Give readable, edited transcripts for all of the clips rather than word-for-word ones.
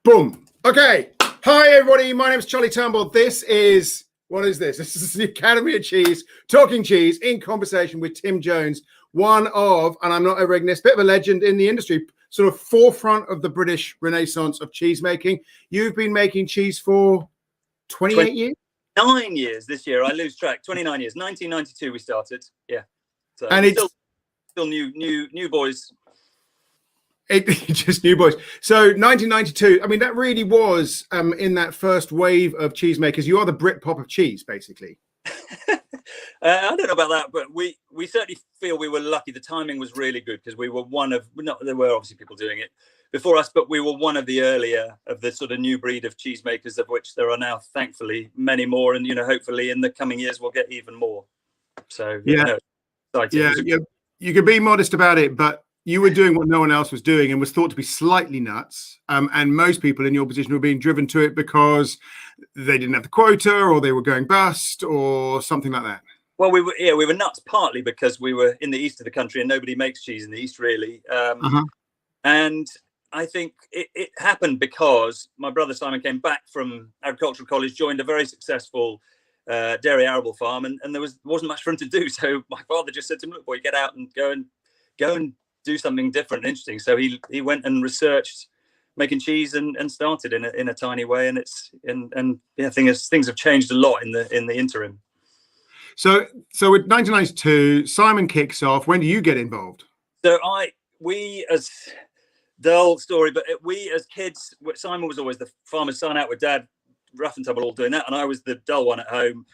Boom. Okay. Hi, everybody. My name is Charlie Turnbull. This is, what is this? This is the Academy of Cheese, talking cheese in conversation with Tim Jones, one of, and I'm not overing this, bit of a legend in the industry, sort of forefront of the British renaissance of cheese making. You've been making cheese for 28 years? 9 years this year. I lose track. 29 years. 1992 we started. Yeah. So and it's still new boys. Just new boys. So 1992, I mean, that really was in that first wave of cheesemakers. You are the Britpop of cheese, basically. I don't know about that, but we certainly feel we were lucky. The timing was really good because we were there were obviously people doing it before us, but we were one of the earlier of the sort of new breed of cheesemakers, of which there are now, thankfully, many more. And, hopefully in the coming years, we'll get even more. So, exciting. Yeah, you could be modest about it, but you were doing what no one else was doing and was thought to be slightly nuts. And most people in your position were being driven to it because they didn't have the quota or they were going bust or something like that. Well, we were nuts partly because we were in the east of the country and nobody makes cheese in the east, really. And I think it happened because my brother Simon came back from agricultural college, joined a very successful dairy arable farm, and there wasn't much for him to do. So my father just said to him, "Look, boy, get out and go and do something different and interesting." So he went and researched making cheese and started in a tiny way, and things have changed a lot in the interim. So with 1992, Simon kicks off. When do you get involved? So we as dull story, but we as kids, Simon was always the farmer's son out with Dad, rough and tumble, all doing that, and I was the dull one at home,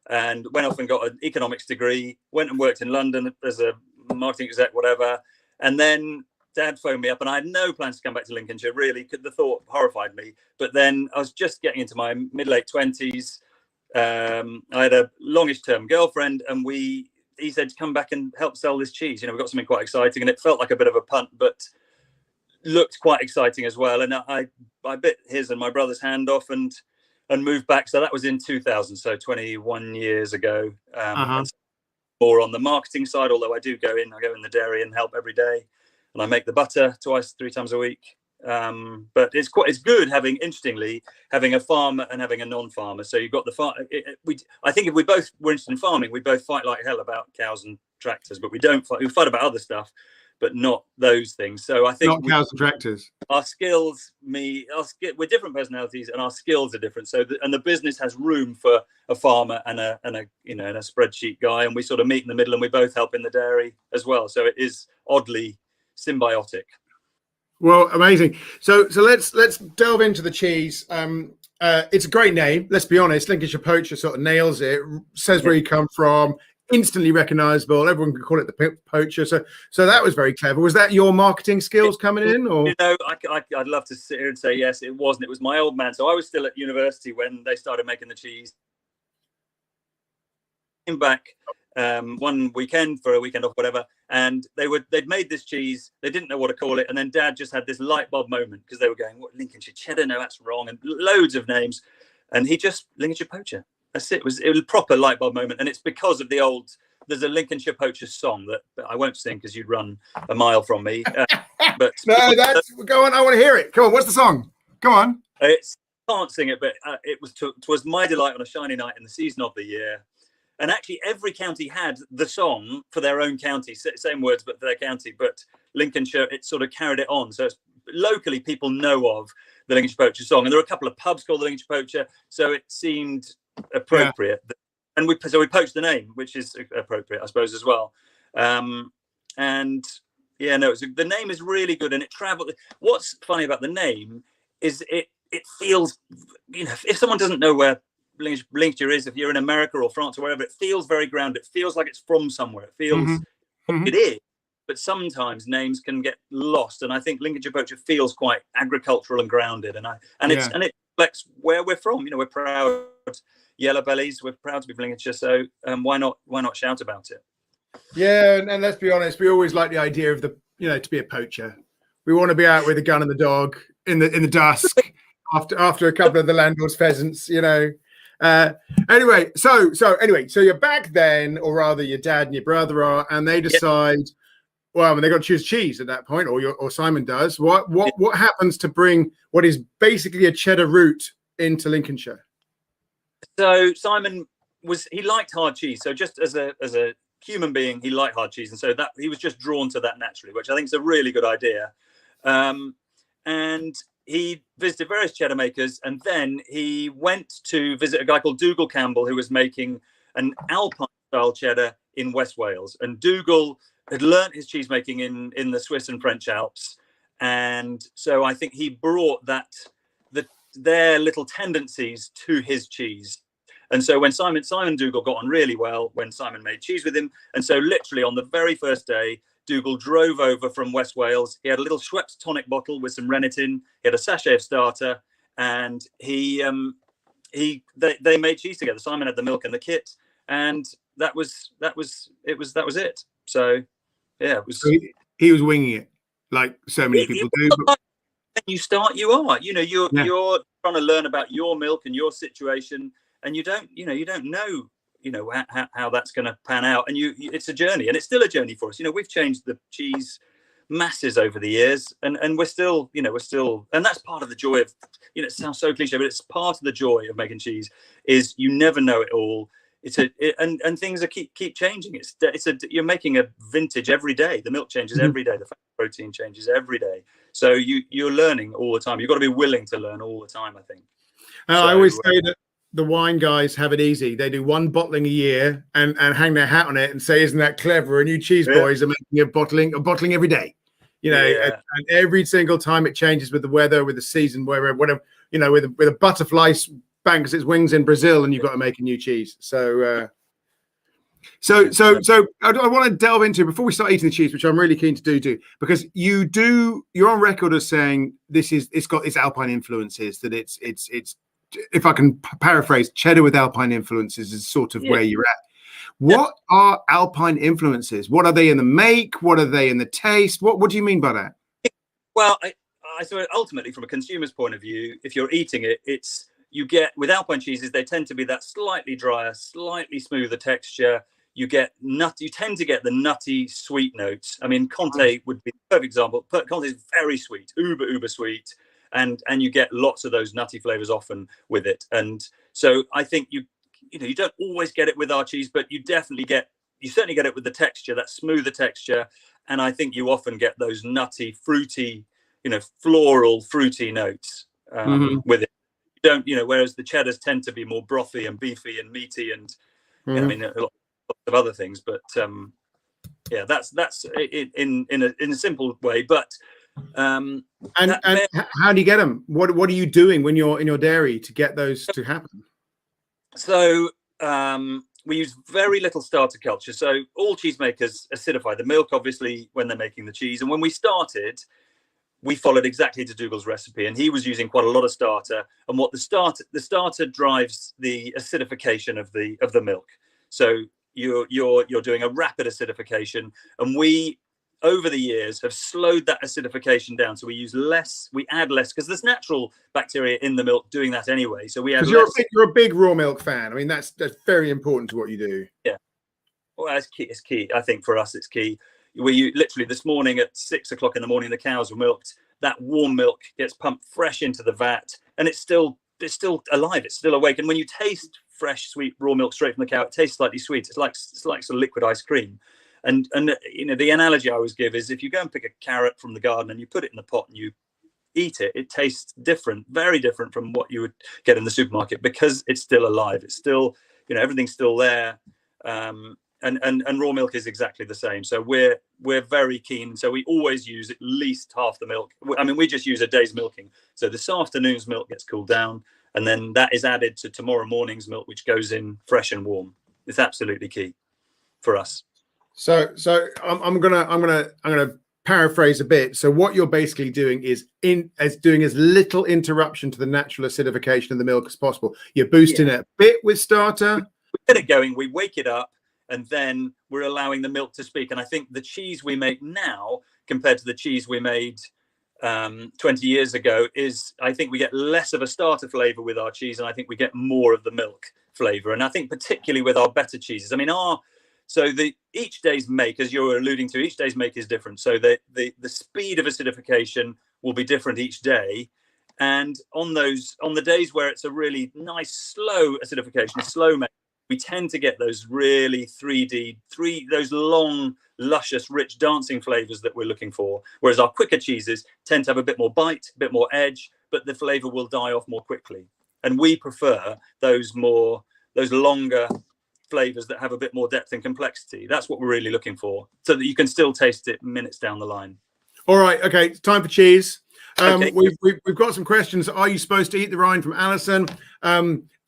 and went off and got an economics degree. Went and worked in London as a marketing exec, whatever. And then Dad phoned me up, and I had no plans to come back to Lincolnshire. Really, the thought horrified me. But then I was just getting into my mid-late 20s. I had a longish-term girlfriend, and he said, "Come back and help sell this cheese. We've got something quite exciting." And it felt like a bit of a punt, but looked quite exciting as well. And I bit his and my brother's hand off and moved back. So that was in 2000, so 21 years ago. More on the marketing side, although I go in the dairy and help every day, and I make the butter 3 times a week. But it's good having a farmer and having a non-farmer. So you've got the farm. I think if we both were interested in farming, we both fight like hell about cows and tractors, but we don't fight. We fight about other stuff, but not those things. So I think not cows and tractors. Our skills, we're different personalities, and our skills are different. So the business has room for a farmer and a spreadsheet guy, and we sort of meet in the middle, and we both help in the dairy as well. So it is oddly symbiotic. Well, amazing. So let's delve into the cheese. It's a great name. Let's be honest. Lincolnshire Poacher sort of nails it. Says where you come from. Instantly recognizable. Everyone can call it the Poacher. So that was very clever. Was that your marketing skills coming in, or? I'd love to sit here and say yes. It wasn't. It was my old man. So I was still at university when they started making the cheese. Came back one weekend for a weekend off, whatever, and they'd made this cheese. They didn't know what to call it, and then Dad just had this light bulb moment because they were going, "What, Lincolnshire cheddar? No, that's wrong," and loads of names, and he just Lincolnshire Poacher. That's it. It was a proper light bulb moment, and it's because of there's a Lincolnshire Poacher song that I won't sing because you'd run a mile from me. But no, go on. I want to hear it. Come on. What's the song? Go on. Can't sing it, but it was my delight on a shiny night in the season of the year. And actually, every county had the song for their own county, same words, but for their county. But Lincolnshire, it sort of carried it on. So locally, people know of the Lincolnshire Poacher song, and there are a couple of pubs called the Lincolnshire Poacher, so it seemed appropriate. Yeah. And we poached the name, which is appropriate, I suppose, as well. The name is really good, and it traveled. What's funny about the name is it feels, if someone doesn't know where Lincolnshire is, if you're in America or France or wherever, it feels very grounded. It feels like it's from somewhere. It feels it is, but sometimes names can get lost, and I think Lincolnshire Poacher feels quite agricultural and grounded, and it reflects where we're from. We're proud yellow bellies. We're proud to be from Lincolnshire, so why not shout about it? Yeah, and let's be honest, we always like the idea of to be a poacher. We want to be out with a gun and the dog in the dusk after a couple of the landlord's pheasants. Anyway, so you're back then, or rather your dad and your brother are, and they decide well, I mean, they got to choose cheese at that point, or Simon does. What happens to bring what is basically a cheddar route into Lincolnshire? So Simon he liked hard cheese. So just as a human being, he liked hard cheese, and so that he was just drawn to that naturally, which I think is a really good idea. And he visited various cheddar makers, and then he went to visit a guy called Dougal Campbell, who was making an Alpine style cheddar in West Wales. And Dougal had learnt his cheese making in the Swiss and French Alps, and so I think he brought their little tendencies to his cheese. And so when Simon Dougal got on really well when Simon made cheese with him. And so literally on the very first day, Dougal drove over from West Wales. He had a little Schweppes tonic bottle with some rennet in. He had a sachet of starter, and they made cheese together. Simon had the milk and the kit, and that was it. So yeah, it was. So he was winging it, like so many people do. But when you start, you are. You're trying to learn about your milk and your situation, and you don't know how that's going to pan out. And it's a journey, and it's still a journey for us. We've changed the cheese masses over the years, and we're still, and that's part of the joy of, it sounds so cliche, but it's part of the joy of making cheese is you never know it all. And things keep changing. You're making a vintage every day. The milk changes every day. The fat protein changes every day. So you're learning all the time. You've got to be willing to learn all the time, I think. I always say that the wine guys have it easy. They do one bottling a year and hang their hat on it and say, "Isn't that clever?" And you cheese boys are making a bottling every day. And every single time it changes with the weather, with the season, whatever, with a butterfly banks its wings in Brazil, and you've got to make a new cheese. So I want to delve into, before we start eating the cheese, which I'm really keen to do, because you're on record as saying it's got its Alpine influences, that it's if I can paraphrase, cheddar with Alpine influences is sort of where you're at. What are Alpine influences? What are they in the make? What are they in the taste? What do you mean by that? Well, I thought ultimately from a consumer's point of view, if you're eating it, you get with Alpine cheeses, they tend to be that slightly drier, slightly smoother texture. You tend to get the nutty sweet notes. I mean, Conte would be the perfect example. Conte is very sweet, uber sweet, and you get lots of those nutty flavors often with it. And so I think you don't always get it with our cheese, but you certainly get it with the texture, that smoother texture. And I think you often get those nutty, fruity, floral, fruity notes with it. Whereas the cheddars tend to be more brothy and beefy and meaty, and I mean a lot of other things. But that's in a simple way. But and how do you get them? What are you doing when you're in your dairy to get those to happen? So we use very little starter culture. So all cheesemakers acidify the milk, obviously, when they're making the cheese. And when we started, we followed exactly to Dougal's recipe, and he was using quite a lot of starter. And what the starter drives the acidification of the milk. So you're doing a rapid acidification, and we over the years have slowed that acidification down. So we add less, because there's natural bacteria in the milk doing that anyway. So we add less. You're a big raw milk fan. I mean, that's very important to what you do. Yeah. Well, it's key. I think for us, it's key. Literally this morning at 6 o'clock in the morning, the cows were milked. That warm milk gets pumped fresh into the vat, and it's still alive. It's still awake. And when you taste fresh, sweet raw milk straight from the cow, it tastes slightly sweet. It's like sort of liquid ice cream. And the analogy I always give is, if you go and pick a carrot from the garden and you put it in the pot and you eat it, it tastes different, very different from what you would get in the supermarket, because it's still alive. It's still, everything's still there. And raw milk is exactly the same. So we're very keen. So we always use at least half the milk. I mean, we just use a day's milking. So this afternoon's milk gets cooled down, and then that is added to tomorrow morning's milk, which goes in fresh and warm. It's absolutely key for us. So I'm gonna paraphrase a bit. So what you're basically doing is doing as little interruption to the natural acidification of the milk as possible. You're boosting it a bit with starter. We get it going. We wake it up, and then we're allowing the milk to speak. And I think the cheese we make now compared to the cheese we made 20 years ago I think we get less of a starter flavor with our cheese, and I think we get more of the milk flavor. And I think particularly with our better cheeses, I mean, So each day's make, as you're alluding to, each day's make is different. So the speed of acidification will be different each day. And on the days where it's a really nice, slow acidification, slow make, we tend to get those really those long, luscious, rich dancing flavors that we're looking for. Whereas our quicker cheeses tend to have a bit more bite, a bit more edge, but the flavor will die off more quickly. And we prefer those longer flavors that have a bit more depth and complexity. That's what we're really looking for, so that you can still taste it minutes down the line. All right, okay, it's time for cheese. Okay. We've got some questions. Are you supposed to eat the rind, from Alison?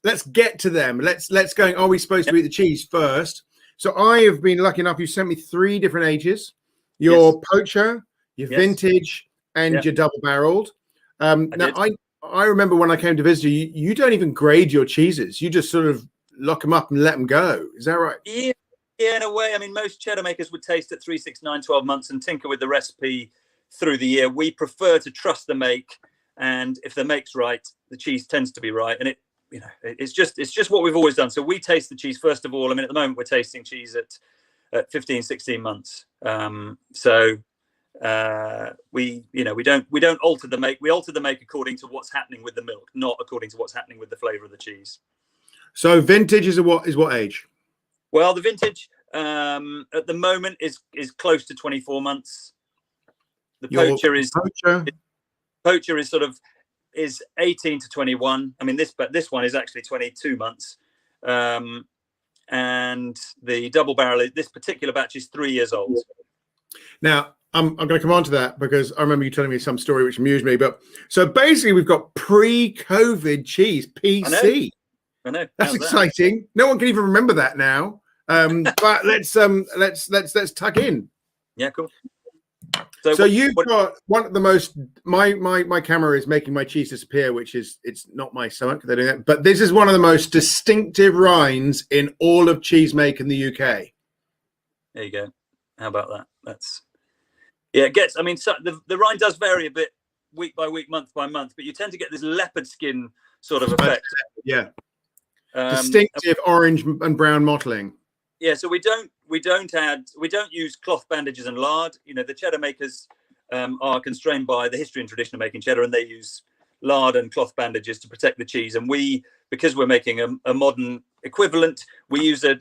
Let's get to them. Let's go. Are we supposed to eat the cheese first? So I have been lucky enough. You sent me 3 different ages: your poacher, your vintage, and your double barreled. Now I remember when I came to visit you, you don't even grade your cheeses. You just sort of lock them up and let them go. Is that right? Yeah, in a way. I mean, most cheddar makers would taste at 3, 6, 9, 12 months and tinker with the recipe through the year. We prefer to trust the make, and if the make's right, the cheese tends to be right. And it's just what we've always done. So we taste the cheese first of all. I mean, at the moment we're tasting cheese at 15, 16 months. We don't alter the make. We alter the make according to what's happening with the milk, not according to what's happening with the flavor of the cheese. So vintage is what age? Well, the vintage at the moment is close to 24 months. The poacher is 18 to 21. I mean, this one is actually 22 months. And the double barrel, this particular batch is 3 years old. Now, I'm going to come on to that because I remember you telling me some story which amused me. But so basically, we've got pre-COVID cheese, PC. I know. That's exciting. No one can even remember that now. But let's tuck in. Yeah, cool. So you've got one of the most. My camera is making my cheese disappear, which is, it's not my stomach. They're doing that, but this is one of the most distinctive rinds in all of cheese make in the UK. There you go. How about that? It gets. I mean, so the rind does vary a bit week by week, month by month, but you tend to get this leopard skin sort of effect. Yeah. Distinctive orange and brown mottling. Yeah, so we don't use cloth bandages and lard. The cheddar makers are constrained by the history and tradition of making cheddar, and they use lard and cloth bandages to protect the cheese. And because we're making a modern equivalent, we use a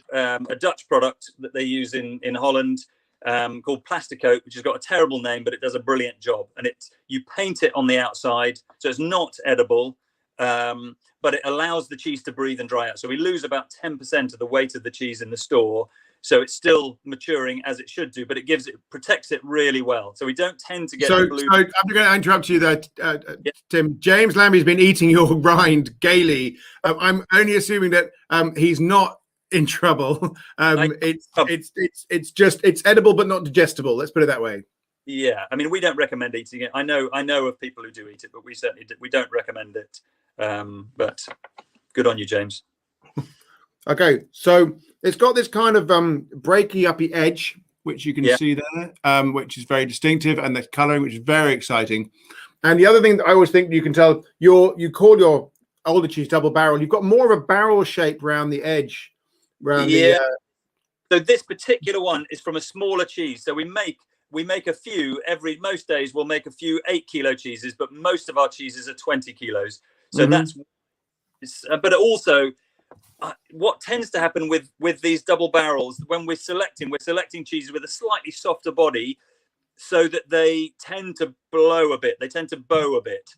Dutch product that they use in Holland called Plasticoat, which has got a terrible name, but it does a brilliant job. And you paint it on the outside, so it's not edible. But it allows the cheese to breathe and dry out. So we lose about 10% of the weight of the cheese in the store. So it's still maturing as it should do, but it protects it really well. So we don't tend to get the blue. So I'm going to interrupt you there, Tim. James Lambie's been eating your rind gaily. I'm only assuming that he's not in trouble. It's edible but not digestible. Let's put it that way. Yeah, I mean, we don't recommend eating it. I know of people who do eat it, but we don't recommend it. But good on you, James. Okay, so it's got this kind of breaky uppy edge, which you can see there, which is very distinctive, and the coloring, which is very exciting. And the other thing that I always think you can tell, you call your older cheese double barrel, you've got more of a barrel shape around the edge. So this particular one is from a smaller cheese. So we make a few most days. We'll make a few 8-kilo cheeses, but most of our cheeses are 20 kilos. So but also what tends to happen with these double barrels, when we're selecting cheeses with a slightly softer body, so that they tend to blow a bit. They tend to bow a bit.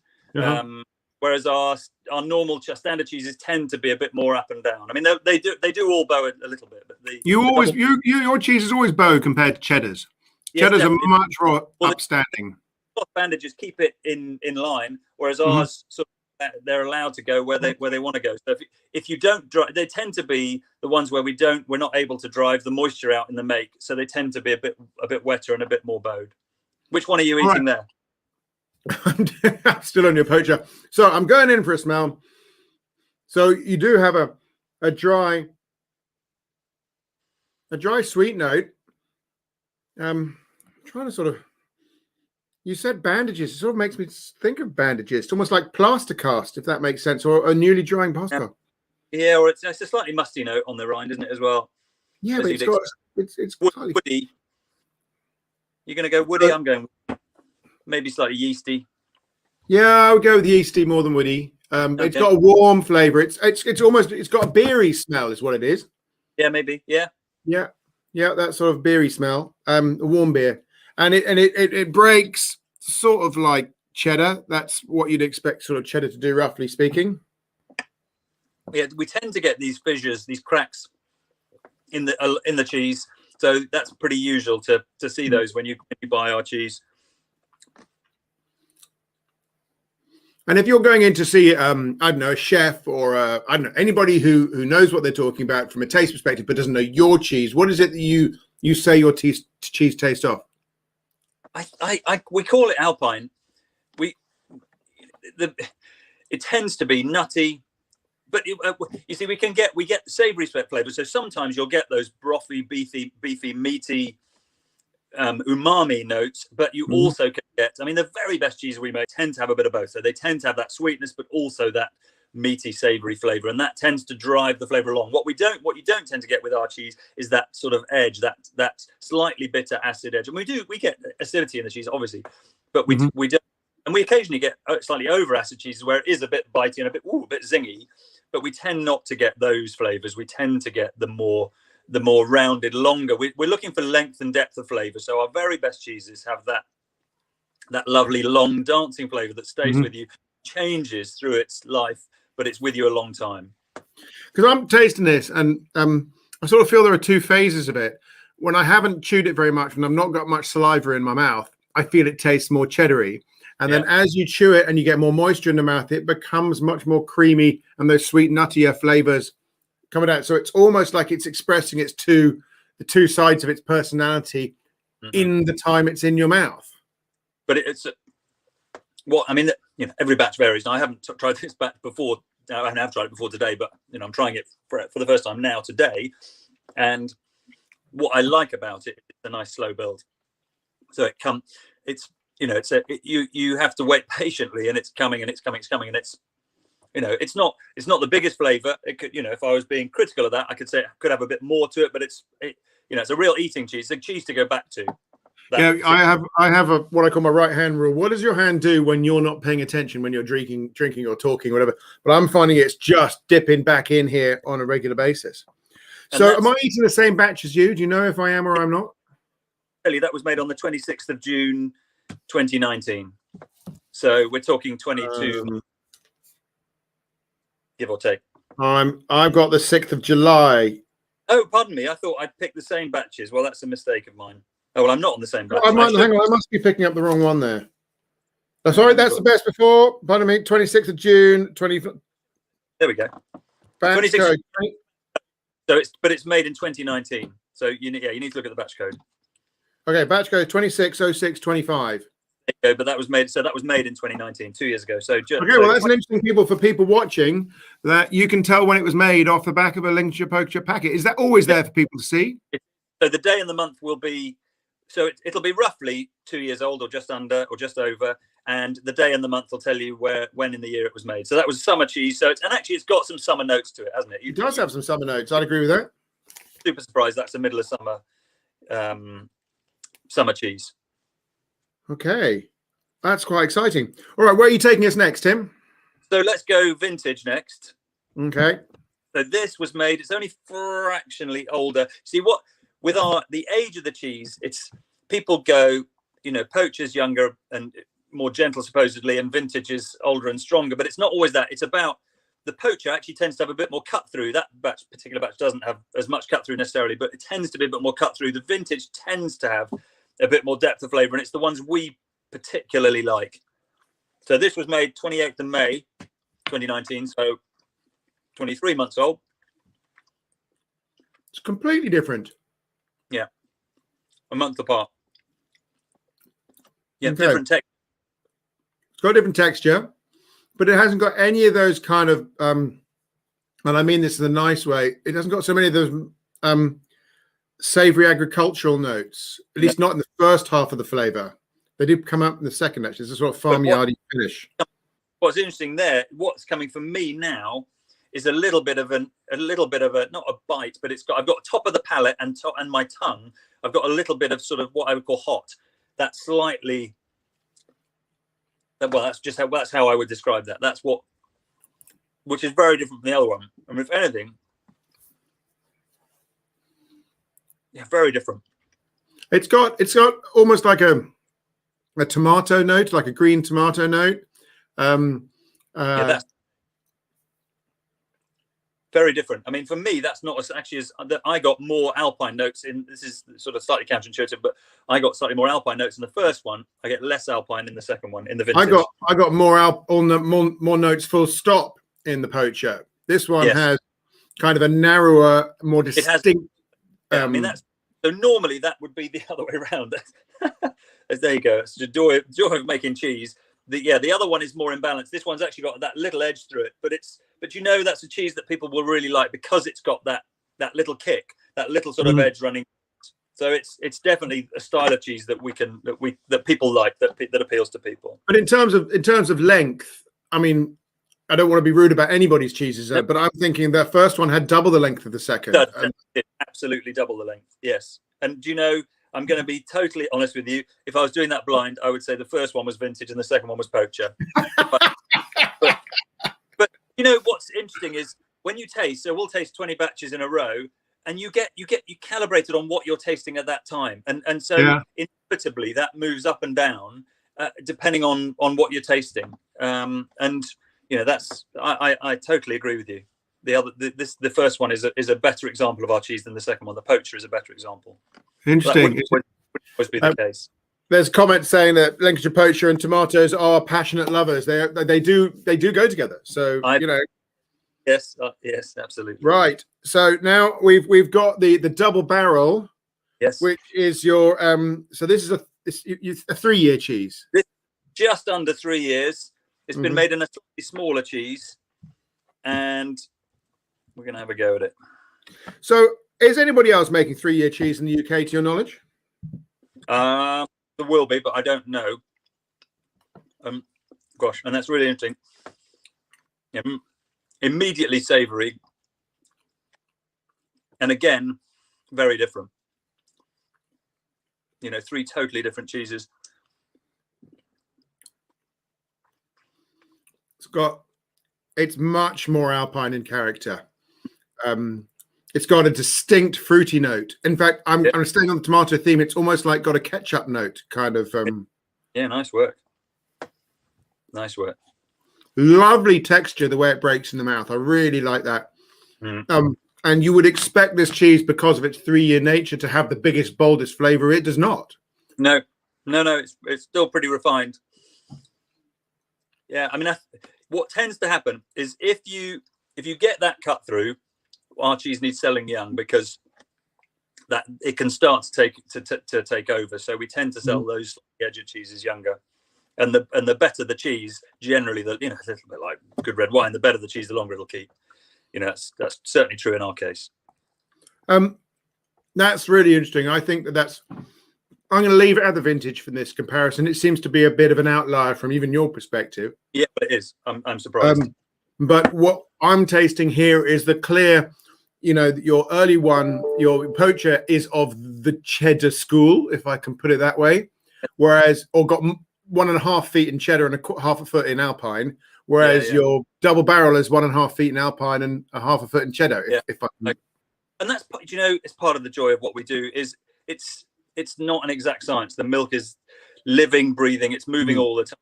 Whereas our normal standard cheeses tend to be a bit more up and down. I mean, they do all bow a little bit, but your cheeses always bow compared to cheddars. Cheddars are much more upstanding. Cloth bandages keep it in line, whereas ours they're allowed to go where they want to go. So if you don't drive, they tend to be the ones where we're not able to drive the moisture out in the make, so they tend to be a bit wetter and a bit more bowed. Which one are you eating there? I'm still on your poacher. So I'm going in for a smell. So you do have a dry sweet note. Trying to sort of. You said bandages. It sort of makes me think of bandages. It's almost like plaster cast, if that makes sense, or a newly drying pasta. Yeah, or it's a slightly musty note on the rind, isn't it, as well? Yeah, but It's slightly... woody. You're going to go woody. I'm going maybe slightly yeasty. Yeah, I would go with yeasty more than woody. Okay. It's got a warm flavour. It's got a beery smell, is what it is. Yeah, maybe. Yeah. That sort of beery smell. A warm beer, and it breaks sort of like cheddar. That's what you'd expect sort of cheddar to do, roughly speaking. Yeah, we tend to get these fissures, these cracks in the cheese. So that's pretty usual to see those when you buy our cheese. And if you're going in to see, I don't know, a chef or I don't know, anybody who knows what they're talking about from a taste perspective but doesn't know your cheese, what is it that you say your cheese tastes of? We call it Alpine. It tends to be nutty. But you see, we get savoury flavours. So sometimes you'll get those brothy, beefy, meaty, umami notes. But you also can get, I mean, the very best cheeses we make tend to have a bit of both. So they tend to have that sweetness, but also that meaty, savoury flavour, and that tends to drive the flavour along. What you don't tend to get with our cheese is that sort of edge, that slightly bitter acid edge. And we get acidity in the cheese, obviously, but we don't. And we occasionally get slightly over acid cheeses where it is a bit bitey and a bit zingy. But we tend not to get those flavors. We tend to get the more rounded, longer. We're looking for length and depth of flavor. So our very best cheeses have that lovely long dancing flavor that stays with you, changes through its life, but it's with you a long time. Because I'm tasting this, and I sort of feel there are two phases of it. When I haven't chewed it very much and I've not got much saliva in my mouth, I feel it tastes more cheddary. And then as you chew it and you get more moisture in the mouth, it becomes much more creamy and those sweet, nuttier flavors coming out. So it's almost like it's expressing the two sides of its personality in the time it's in your mouth. But it's every batch varies. Now, I haven't tried this batch before. I have tried it before today, but I'm trying it for the first time now today. And what I like about it is a nice slow build. So you have to wait patiently, and it's coming, and it's coming, and it's not the biggest flavor. It could, if I was being critical of that, I could say it could have a bit more to it, but it's a real eating cheese. It's a cheese to go back to. I have what I call my right hand rule. What does your hand do when you're not paying attention, when you're drinking or talking, whatever? But I'm finding it's just dipping back in here on a regular basis. So am I eating the same batch as you? Do you know if I am or I'm not? That was made on the 26th of June 2019, so we're talking 22 give or take. I've got the 6th of July. Oh, pardon me, I thought I'd picked the same batches. Well, that's a mistake of mine. Oh, well, I'm not on the same batch. Hang on, I must be picking up the wrong one there. Oh, sorry, that's the best before. Pardon me, 26th of June 20. There we go. Batch code. So it's made in 2019, so you need to look at the batch code. Okay, batch code 260625. But that was made in 2019, 2 years ago. So that's an interesting for people watching, that you can tell when it was made off the back of a Lincolnshire Poacher packet. Is that always there for people to see? So the day and the month will be, it'll be roughly 2 years old, or just under, or just over, and the day and the month will tell you when in the year it was made. So that was summer cheese. So it's got some summer notes to it, hasn't it? It does have some summer notes. I'd agree with that. Super surprised that's a middle of summer. Summer cheese. Okay, that's quite exciting. All right, where are you taking us next, Tim? So let's go vintage next. Okay. So this was made, it's only fractionally older. See, what with the age of the cheese, it's people go, Poacher's younger and more gentle supposedly, and vintage is older and stronger, but it's not always that. It's about the Poacher actually tends to have a bit more cut through. That particular batch doesn't have as much cut through necessarily, but it tends to be a bit more cut through. The vintage tends to have a bit more depth of flavor, and it's the ones we particularly like. So this was made 28th of May 2019, so 23 months old. It's completely different. Yeah, a month apart. Yeah, okay. Different texture. It's got a different texture, but it hasn't got any of those kind of and I mean this in a nice way, it hasn't got so many of those savory agricultural notes, at least not in the first half of the flavor. They did come up in the second, actually. It's a sort of farmyardy finish. What's interesting there, what's coming from me now is a little bit of a not a bite, but I've got top of the palate and my tongue. I've got a little bit of sort of what I would call hot. That's slightly. Well, that's how I would describe that. Which is very different from the other one. I mean, if anything, yeah, very different. It's got almost like a tomato note, like a green tomato note. Yeah, that's very different. I mean, for me, that's not as actually as that. I got more Alpine notes in. This is sort of slightly counterintuitive, but I got slightly more Alpine notes in the first one. I get less Alpine in the second one, in the vintage. I got more notes full stop in the Poacher. This one has kind of a narrower, more distinct. I mean, so normally that would be the other way around. As there you go. It's the joy of making cheese. The other one is more imbalanced. This one's actually got that little edge through it, but that's a cheese that people will really like because it's got that little kick, that little sort of edge running. So it's definitely a style of cheese that people like, that appeals to people. But in terms of length, I mean, I don't want to be rude about anybody's cheeses, but I'm thinking the first one had double the length of the second. Absolutely double the length. Yes. And do you know, I'm going to be totally honest with you. If I was doing that blind, I would say the first one was vintage and the second one was Poacher. but you know what's interesting is when you taste. So we'll taste 20 batches in a row, and you calibrated on what you're tasting at that time, and so inevitably that moves up and down depending on what you're tasting. And you know that's I totally agree with you. The first one is a better example of our cheese than the second one. The Poacher is a better example. Interesting. That would always be the case. There's comments saying that Lincolnshire Poacher and tomatoes are passionate lovers. They do go together. So you know. Yes, absolutely. Right. So now we've got the double barrel. Yes. Which is your so this is a 3-year cheese. This just under 3 years. It's been made in a slightly smaller cheese, and we're going to have a go at it. So, is anybody else making 3-year cheese in the UK, to your knowledge? There will be, but I don't know. Gosh, and that's really interesting. Yeah, immediately savoury, and again, very different. You know, 3 totally different cheeses. It's much more Alpine in character. It's got a distinct fruity note. In fact, I'm staying on the tomato theme. It's almost like got a ketchup note, kind of. Yeah, nice work. Nice work. Lovely texture, the way it breaks in the mouth. I really like that. And you would expect this cheese, because of its 3-year nature, to have the biggest, boldest flavor. It does not. No. It's still pretty refined. Yeah, I mean, what tends to happen is if you get that cut through, our cheese needs selling young, because that it can start to take over. So we tend to sell those edge cheeses younger, and the better the cheese, generally, it's a little bit like good red wine. The better the cheese, the longer it'll keep. You know, that's certainly true in our case. That's really interesting. I think that's. I'm going to leave it at the vintage for this comparison. It seems to be a bit of an outlier from even your perspective. Yeah, it is. I'm surprised. But what I'm tasting here is the clear, your early one, your Poacher is of the cheddar school, if I can put it that way. Or got 1.5 feet in cheddar and half a foot in Alpine. Whereas your double barrel is 1.5 feet in Alpine and a half a foot in cheddar. And that's, it's part of the joy of what we do. Is it's not an exact science. The milk is living, breathing. It's moving all the time.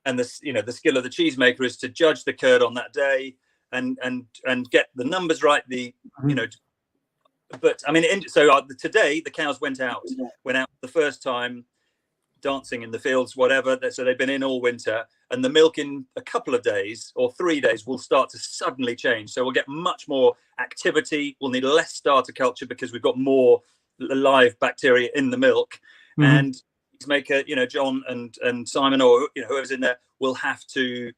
And the skill of the cheesemaker is to judge the curd on that day and get the numbers right. But I mean, today the cows went out the first time, dancing in the fields, whatever. So they've been in all winter, and the milk in a couple of days or 3 days will start to suddenly change. So we'll get much more activity. We'll need less starter culture because we've got more live bacteria in the milk. And maker, John and Simon, or whoever's in there, will have to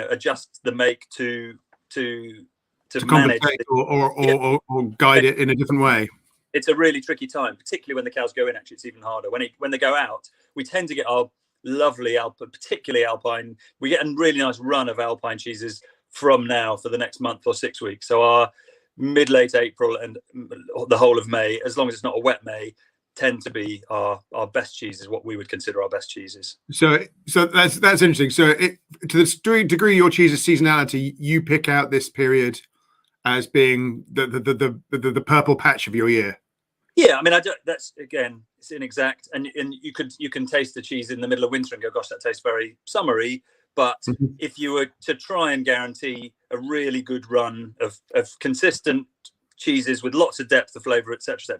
adjust the make to manage or guide it in a different way. It's a really tricky time, particularly when the cows go in. Actually, it's even harder when they go out. We tend to get our lovely Alpine, particularly Alpine. We get a really nice run of Alpine cheeses from now for the next month or 6 weeks. So our mid-late April and the whole of May, as long as it's not a wet May, tend to be our best cheeses, what we would consider our best cheeses. So that's interesting. So to the degree your cheese's seasonality, you pick out this period as being the purple patch of your year. Yeah, I mean, that's, again, it's inexact, and you can taste the cheese in the middle of winter and go, gosh, that tastes very summery. But if you were to try and guarantee a really good run of consistent cheeses with lots of depth of flavour, etc.,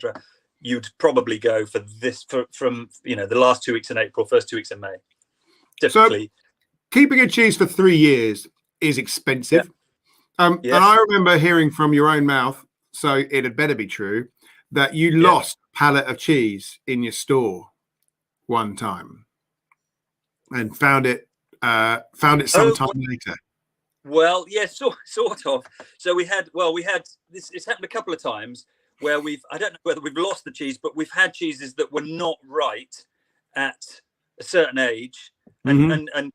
you'd probably go for this from the last 2 weeks in April, first 2 weeks in May. Typically, so keeping a cheese for 3 years is expensive. Yeah. Yes. And I remember hearing from your own mouth, so it had better be true, that you lost a pallet of cheese in your store one time and found it sometime later. Well, yes, sort of. So we had this. It's happened a couple of times where I don't know whether we've lost the cheese, but we've had cheeses that were not right at a certain age, and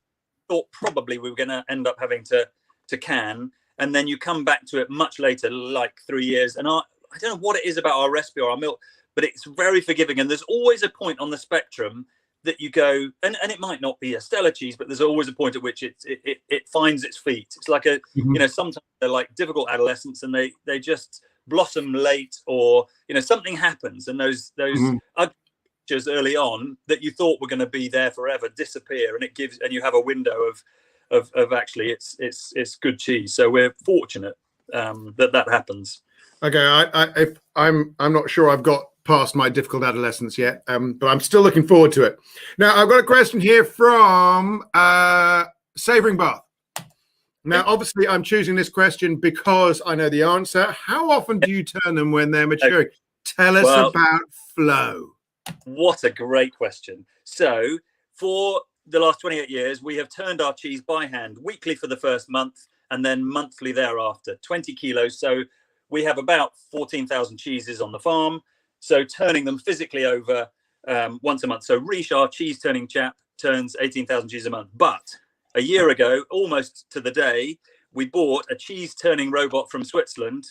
thought probably we were going to end up having to can, and then you come back to it much later, like 3 years, and I don't know what it is about our recipe or our milk, but it's very forgiving. And there's always a point on the spectrum that you go, and it might not be a stellar cheese, but there's always a point at which it finds its feet. It's like sometimes they're like difficult adolescents, and they just blossom late, or something happens, and those ugly features early on that you thought were going to be there forever disappear, and you have a window of actually it's good cheese. So we're fortunate that happens. Okay, I'm not sure I've got past my difficult adolescence yet, but I'm still looking forward to it. Now, I've got a question here from Savouring Bath. Now, obviously, I'm choosing this question because I know the answer. How often do you turn them when they're maturing? Tell us about flow. What a great question. So, for the last 28 years, we have turned our cheese by hand weekly for the first month, and then monthly thereafter, 20 kilos. So we have about 14,000 cheeses on the farm. So turning them physically over once a month. So Riche, our cheese turning chap, turns 18,000 cheeses a month. But a year ago, almost to the day, we bought a cheese turning robot from Switzerland,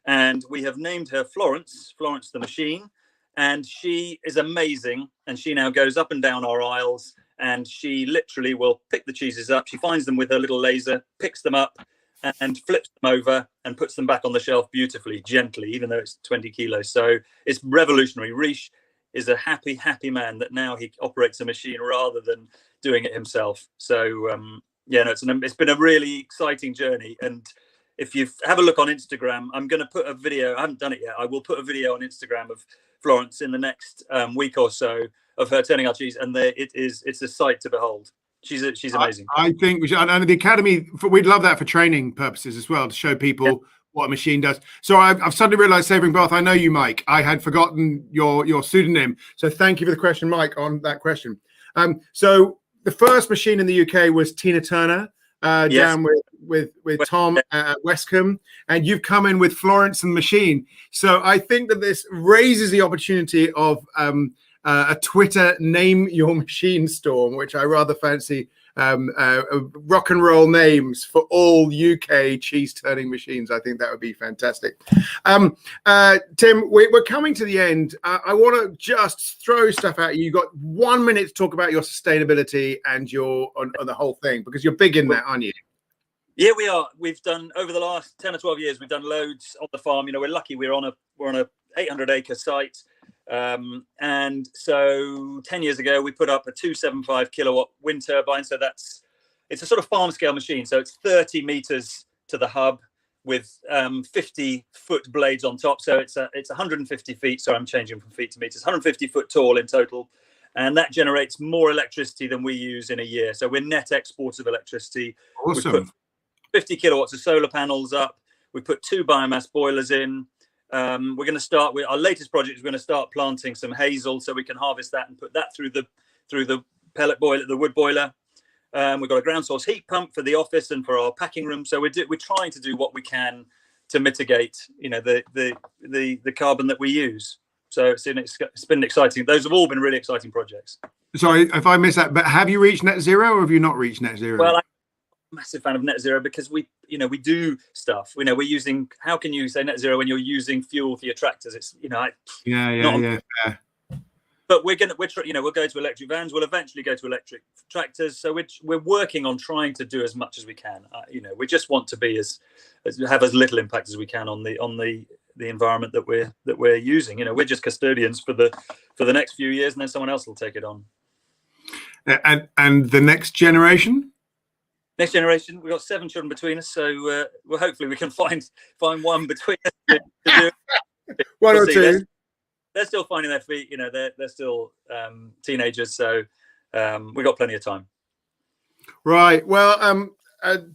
and we have named her Florence the machine. And she is amazing. And she now goes up and down our aisles, and she literally will pick the cheeses up. She finds them with her little laser, picks them up, and flips them over and puts them back on the shelf beautifully, gently, even though it's 20 kilos. So it's revolutionary. Riche is a happy man that now he operates a machine rather than doing it himself. So it's been a really exciting journey. And if you have a look on Instagram, I'm going to put a video. I haven't done it yet. I will put a video on Instagram of Florence in the next week or so of her turning our cheese, and it's a sight to behold. She's amazing. I think we should, and the Academy, we'd love that for training purposes as well, to show people what a machine does. So I've suddenly realized, Savouring Bath, I know you, Mike. I had forgotten your pseudonym. So thank you for the question, Mike, on that question. So the first machine in the UK was Tina Turner, down with Tom at Westcombe, and you've come in with Florence and Machine. So I think that this raises the opportunity of a Twitter name your machine storm, which I rather fancy, rock and roll names for all UK cheese turning machines. I think that would be fantastic. Tim, we're coming to the end. I want to just throw stuff at you. You've got 1 minute to talk about your sustainability and on the whole thing, because you're big in that, aren't you? Yeah, we are. We've done, over the last 10 or 12 years, we've done loads on the farm. We're lucky. We're on a 800-acre site. And so 10 years ago, we put up a 275 kilowatt wind turbine. So it's a sort of farm scale machine. So it's 30 meters to the hub with 50-foot blades on top. So it's 150 feet. So I'm changing from feet to meters, 150 foot tall in total. And that generates more electricity than we use in a year. So we're net exporters of electricity. Awesome. We put 50 kilowatts of solar panels up. We put 2 biomass boilers in. We're going to start with our latest project. We're going to start planting some hazel so we can harvest that and put that through the pellet boiler, the wood boiler. We've got a ground source heat pump for the office and for our packing room. So we're trying to do what we can to mitigate, the carbon that we use. So it's been exciting. Those have all been really exciting projects. Sorry if I missed that, but have you reached net zero or have you not reached net zero? Well, massive fan of net zero because we do stuff. We're using. How can you say net zero when you're using fuel for your tractors? It's Yeah. But we'll go to electric vans. We'll eventually go to electric tractors. So we're working on trying to do as much as we can. We just want to be have as little impact as we can on the environment that we're using. We're just custodians for the next few years, and then someone else will take it on. And the next generation. Next generation, we've got 7 children between us, so hopefully we can find one between us to do it. One or two. They're still finding their feet. They're still teenagers, so we've got plenty of time. Right. Well,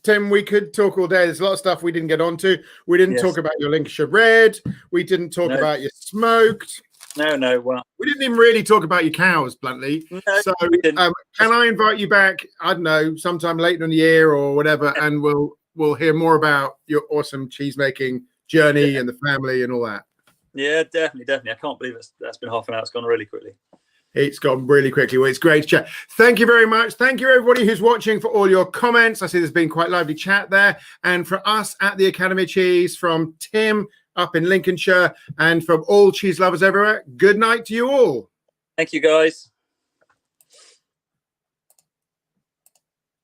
Tim, we could talk all day. There's a lot of stuff we didn't get onto. We didn't talk about your Lincolnshire Red. We didn't talk about your smoked. No. Well, we didn't even really talk about your cows, bluntly. No, so, can I invite you back? I don't know, sometime later in the year or whatever, and we'll hear more about your awesome cheese making journey and the family and all that. Yeah, definitely. I can't believe that's been half an hour. It's gone really quickly. It's gone really quickly. Well, it's great to chat. Thank you very much. Thank you, everybody who's watching, for all your comments. I see there's been quite lively chat there. And for us at the Academy of Cheese, from Tim up in Lincolnshire and from all cheese lovers everywhere, good night to you all. Thank you, guys.